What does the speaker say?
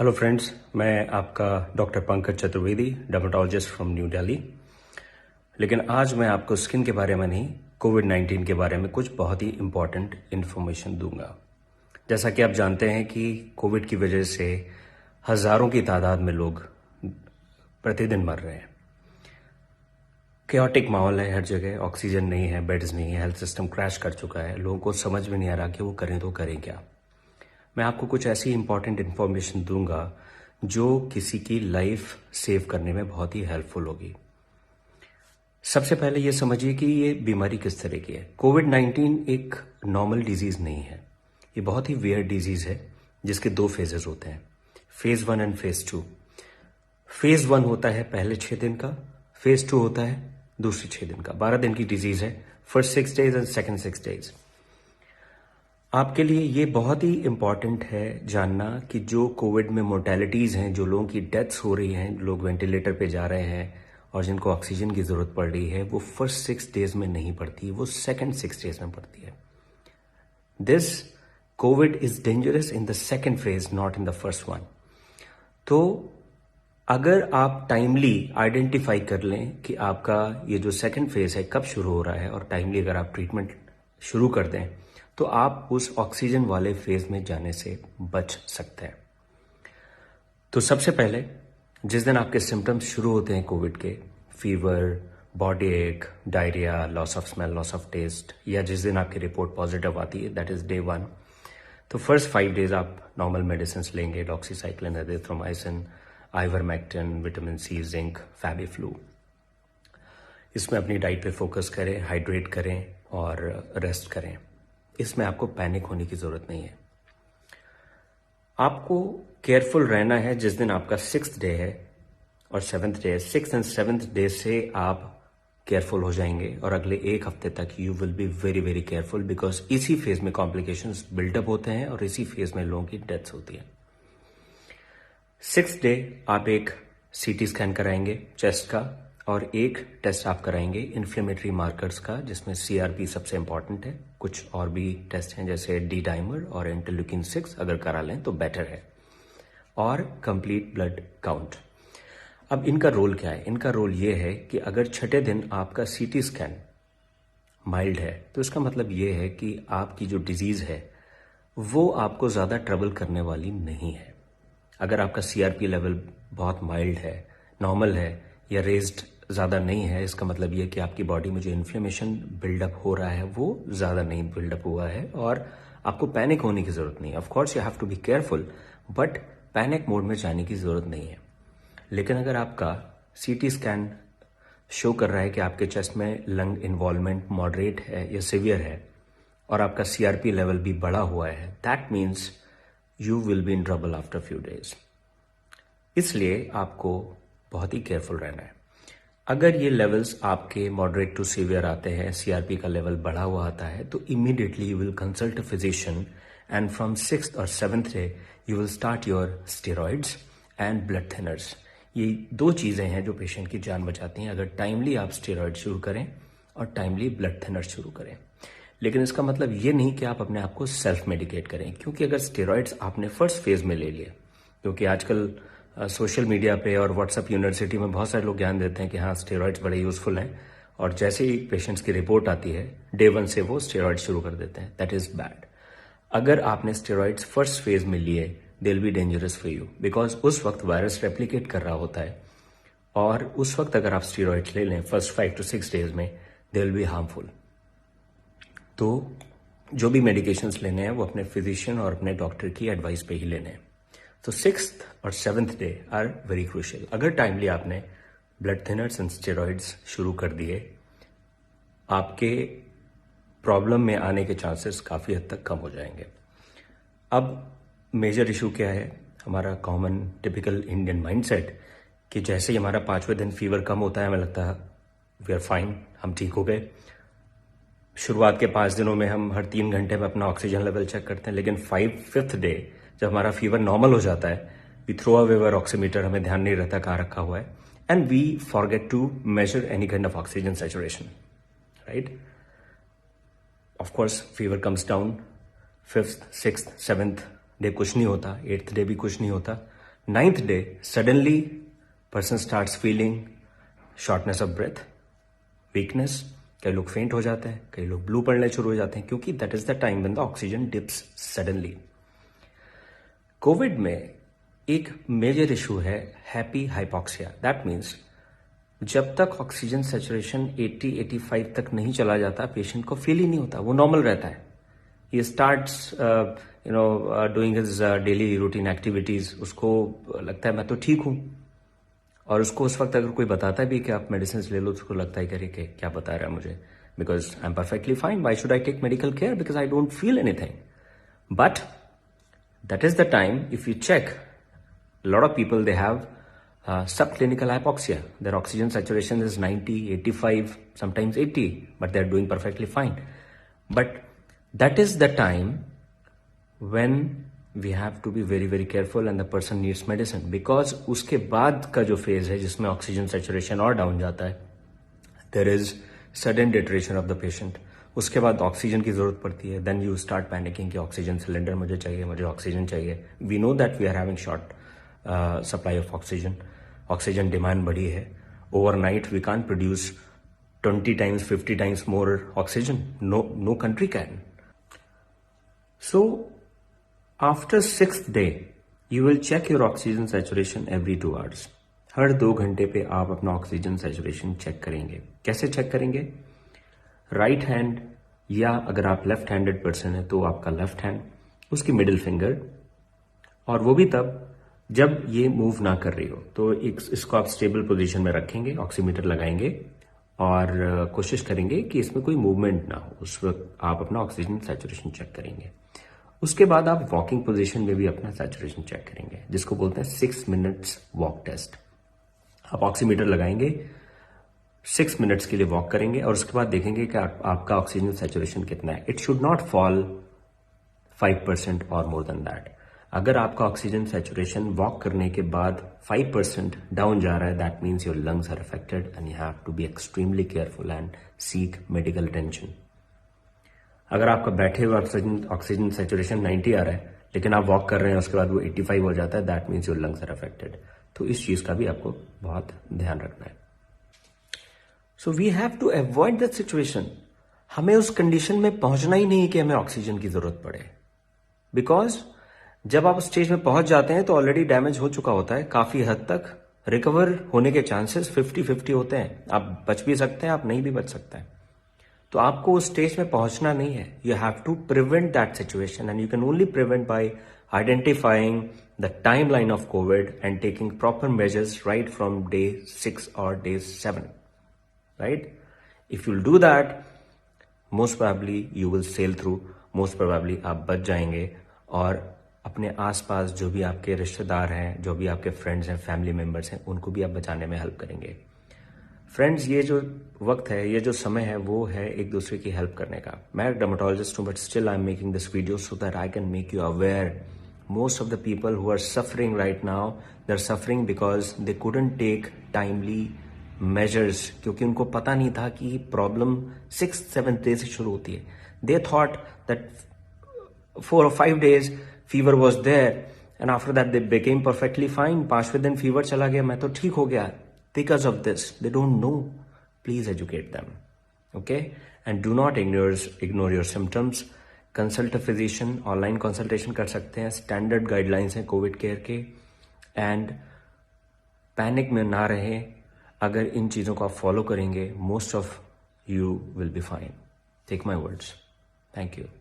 Hello friends, मैं आपका doctor Pankaj Chaturvedi, dermatologist from new Delhi. लेकिन आज मैं आपको स्किन के बारे में नहीं, कोविड-19 के बारे में कुछ बहुत ही इम्पॉर्टेंट इन्फॉर्मेशन दूंगा। जैसा कि आप जानते हैं कि कोविड की वजह से हज़ारों की तादाद में लोग प्रतिदिन मर रहे हैं। केओटिक माहौल है हर जगह, ऑक्सीजन नहीं है, बेड्स नहीं है, हेल्थ सिस्टम क्रैश कर चुका है। लोगों को समझ में नहीं आ रहा कि वो करें तो करें क्या। मैं आपको कुछ ऐसी इंपॉर्टेंट इन्फॉर्मेशन दूंगा जो किसी की लाइफ सेव करने में बहुत ही हेल्पफुल होगी। सबसे पहले ये समझिए कि ये बीमारी किस तरह की है। कोविड-19 एक नॉर्मल डिजीज नहीं है, ये बहुत ही वियर्ड डिजीज है जिसके 2 फेजेस होते हैं, फेज 1 एंड फेज 2। फेज 1 होता है पहले 6 दिन का, फेज 2 होता है दूसरे 6 दिन का। 12 दिन की डिजीज है, first 6 days and second 6 days. आपके लिए ये बहुत ही इंपॉर्टेंट है जानना कि जो कोविड में मोर्टेलिटीज़ हैं, जो लोगों की डेथ्स हो रही हैं, लोग वेंटिलेटर पे जा रहे हैं और जिनको ऑक्सीजन की ज़रूरत पड़ रही है, वो फर्स्ट 6 डेज में नहीं पड़ती, वो सेकेंड 6 डेज में पड़ती है। This Covid is dangerous in the second phase, not in the first one. तो अगर आप टाइमली आइडेंटिफाई कर लें कि आपका ये जो सेकेंड फेज है कब शुरू हो रहा है और टाइमली अगर आप ट्रीटमेंट शुरू कर दें तो आप उस ऑक्सीजन वाले फेज में जाने से बच सकते हैं। तो सबसे पहले जिस दिन आपके सिम्टम्स शुरू होते हैं कोविड के, fever, body ache, diarrhoea, loss of smell, loss of taste, या जिस दिन आपकी रिपोर्ट पॉजिटिव आती है, दैट इज डे 1, तो फर्स्ट 5 डेज आप नॉर्मल मेडिसिन लेंगे, doxycycline, azithromycin, ivermectin, vitamin C, zinc, Fabiflu. इसमें अपनी डाइट पे फोकस करें, हाइड्रेट करें और रेस्ट करें। इसमें आपको पैनिक होने की जरूरत नहीं है। आपको केयरफुल रहना है जिस दिन आपका 6th डे है और 7th डे है। 6th एंड 7th डे से आप केयरफुल हो जाएंगे और अगले 1 हफ्ते तक you will be very very careful, because इसी फेज में कॉम्प्लिकेशंस बिल्डअप होते हैं और इसी फेज में लोगों की डेथ्स होती है। 6th डे आप एक सीटी स्कैन कराएंगे चेस्ट का और एक टेस्ट आप कराएंगे इन्फ्लेमेटरी मार्कर्स का, जिसमें सीआरपी सबसे इंपॉर्टेंट है। कुछ और भी टेस्ट हैं जैसे डी डाइमर और इंटरल्यूकिन 6, अगर करा लें तो बेटर है, और कंप्लीट ब्लड काउंट। अब इनका रोल क्या है? इनका रोल ये है कि अगर 6ठे दिन आपका सीटी स्कैन माइल्ड है तो इसका मतलब ये है कि आपकी जो डिजीज है वो आपको ज्यादा ट्रबल करने वाली नहीं है। अगर आपका सीआरपी लेवल बहुत माइल्ड है, नॉर्मल है या रेज्ड ज़्यादा नहीं है, इसका मतलब ये कि आपकी बॉडी में जो इन्फ्लेमेशन बिल्डअप हो रहा है वो ज़्यादा नहीं बिल्डअप हुआ है और आपको पैनिक होने की ज़रूरत नहीं है। Of course you have to be careful, but panic mode में जाने की ज़रूरत नहीं है। लेकिन अगर आपका सीटी स्कैन शो कर रहा है कि आपके चेस्ट में लंग इन्वॉल्वमेंट मॉडरेट है या सिवियर है और आपका सीआरपी लेवल भी बढ़ा हुआ है, that means you will be in trouble after few days. इसलिए आपको बहुत ही केयरफुल रहना है। अगर ये लेवल्स आपके मॉडरेट टू सीवियर आते हैं, सीआरपी का लेवल बढ़ा हुआ आता है, तो immediately you will consult a physician and from 6th और 7th day you will start your steroids and blood thinners. ये 2 चीजें हैं जो पेशेंट की जान बचाती हैं अगर टाइमली आप स्टेरॉइड शुरू करें और टाइमली ब्लड थिनर शुरू करें। लेकिन इसका मतलब ये नहीं कि आप अपने आप को सेल्फ मेडिकेट करें, क्योंकि अगर स्टेरॉइड्स आपने फर्स्ट फेज में ले लिए, क्योंकि आजकल सोशल मीडिया पे और व्हाट्सएप यूनिवर्सिटी में बहुत सारे लोग ज्ञान देते हैं कि हाँ स्टेरॉइड्स बड़े यूजफुल हैं, और जैसे ही पेशेंट्स की रिपोर्ट आती है डे 1 से वो स्टेरॉइड शुरू कर देते हैं। That is bad. अगर आपने स्टेरॉइड्स फर्स्ट फेज में लिए, they will be dangerous for you, because उस वक्त वायरस रेप्लिकेट कर रहा होता है और उस वक्त अगर आप स्टेरॉइड्स ले लें फर्स्ट 5 to 6 डेज में, दे विल बी हार्मफुल। तो जो भी मेडिकेशंस लेने हैं वो अपने फिजिशियन और अपने डॉक्टर की एडवाइस पे ही लेने हैं। तो 6th और 7th day are very crucial. अगर टाइमली आपने ब्लड थिनर्स एंड स्टेरॉइड्स शुरू कर दिए, आपके प्रॉब्लम में आने के चांसेस काफ़ी हद तक कम हो जाएंगे। अब मेजर इशू क्या है? हमारा कॉमन टिपिकल इंडियन माइंडसेट कि जैसे ही हमारा 5वें दिन फीवर कम होता है हमें लगता है वी आर फाइन, हम ठीक हो गए। शुरुआत के 5 दिनों में हम हर 3 घंटे में अपना ऑक्सीजन लेवल चेक करते हैं, लेकिन 5th डे जब हमारा फीवर नॉर्मल हो जाता है, we throw away our oximeter, हमें ध्यान नहीं रहता कहाँ रखा हुआ है, and we forget to measure any kind of oxygen saturation, right? Of course fever comes down, 5th, 6th, 7th day कुछ नहीं होता, 8th डे भी कुछ नहीं होता, 9th day suddenly person starts feeling shortness of breath, weakness, कई लोग फेंट हो जाते हैं, कई लोग ब्लू पड़ने शुरू हो जाते हैं, क्योंकि that is the time when the oxygen dips suddenly. Covid में एक मेजर इशू है हैप्पी हाइपोक्सिया। दैट मीन्स जब तक ऑक्सीजन सैचुरेशन 80-85 तक नहीं चला जाता, पेशेंट को फील ही नहीं होता, वो नॉर्मल रहता है। He starts doing his daily routine activities, उसको लगता है मैं तो ठीक हूं, और उसको उस वक्त अगर कोई बताता भी कि आप मेडिसिन ले लो, तो उसको लगता है कि क्या बता रहा है मुझे, because I am perfectly fine, why should I take medical care, because I don't feel anything. But that is the time, if you check, lot of people they have subclinical hypoxia. Their oxygen saturation is 90, 85, sometimes 80, but they're doing perfectly fine. But that is the time when we have to be very very careful and the person needs medicine, because उसके बाद का जो phase है जिसमें oxygen saturation और down जाता है, there is sudden deterioration of the patient. उसके बाद ऑक्सीजन की जरूरत पड़ती है, देन यू स्टार्ट पैनिकिंग कि ऑक्सीजन सिलेंडर मुझे चाहिए, मुझे ऑक्सीजन चाहिए। We know that we are having short supply of oxygen, oxygen demand बढ़ी है। Overnight we can't produce 20 times 50 times more oxygen. No country can. So after 6th day you will check your oxygen saturation every 2 hours. हर 2 घंटे पे आप अपना oxygen saturation check करेंगे। कैसे check करेंगे? Right hand, या अगर आप लेफ्ट हैंडेड पर्सन है तो आपका लेफ्ट हैंड, उसकी मिडिल फिंगर, और वो भी तब जब ये मूव ना कर रही हो। तो इसको आप स्टेबल पोजीशन में रखेंगे, ऑक्सीमीटर लगाएंगे और कोशिश करेंगे कि इसमें कोई मूवमेंट ना हो। उस वक्त आप अपना ऑक्सीजन सैचुरेशन चेक करेंगे। उसके बाद आप वॉकिंग पोजीशन में भी अपना सैचुरेशन चेक करेंगे, जिसको बोलते हैं 6 minutes वॉक टेस्ट। आप ऑक्सीमीटर लगाएंगे, 6 minutes के लिए वॉक करेंगे और उसके बाद देखेंगे कि आपका ऑक्सीजन सैचुरेशन कितना है। इट शुड नॉट फॉल 5% और मोर देन दैट। अगर आपका ऑक्सीजन सैचुरेशन वॉक करने के बाद 5% डाउन जा रहा है, that means your lungs are affected and you have to be extremely careful and seek medical attention. अगर आपका बैठे हुए ऑक्सीजन सैचुरेशन 90 आ रहा है, लेकिन आप वॉक कर रहे हैं उसके बाद वो 85 हो जाता है, that means your lungs are affected. तो इस चीज का भी आपको बहुत ध्यान रखना है। So we have to avoid that situation. हमें उस कंडीशन में पहुंचना ही नहीं कि हमें ऑक्सीजन की जरूरत पड़े, बिकॉज जब आप स्टेज में पहुंच जाते हैं तो ऑलरेडी डैमेज हो चुका होता है। काफी हद तक रिकवर होने के चांसेस 50-50 होते हैं। आप बच भी सकते हैं, आप नहीं भी बच सकते हैं। तो आपको उस स्टेज में पहुंचना नहीं है। You have to prevent that situation and you can only prevent by identifying the time line of Covid and taking proper measures right from day 6 और day 7, right? If you'll do that, most probably you will sail through, most probably आप बच जाएंगे और अपने आसपास जो भी आपके रिश्तेदार हैं, जो भी आपके फ्रेंड्स हैं, फैमिली मेंबर्स हैं, उनको भी आप बचाने में हेल्प करेंगे। फ्रेंड्स, ये जो वक्त है, ये जो समय है, वो है एक दूसरे की हेल्प करने का। मैं एक डर्मेटोलॉजिस्ट हूँ, but still I am making this video so that I can make you aware. Most of the people who are suffering right now, they are suffering because they couldn't take timely measures, क्योंकि उनको पता नहीं था कि problem 6th-7th day से शुरू होती है। They thought that 4 or 5 days fever was there and after that they became perfectly fine. 5वें दिन फीवर चला गया, मैं तो ठीक हो गया। Because of this, they don't know. Please educate them, okay? And do not ignore your symptoms. Consult a physician. Online consultation कर सकते हैं। Standard guidelines हैं कोविड केयर के। And पैनिक में ना रहे। अगर इन चीजों को आप फॉलो करेंगे, most of you will be fine. Take my words. Thank you.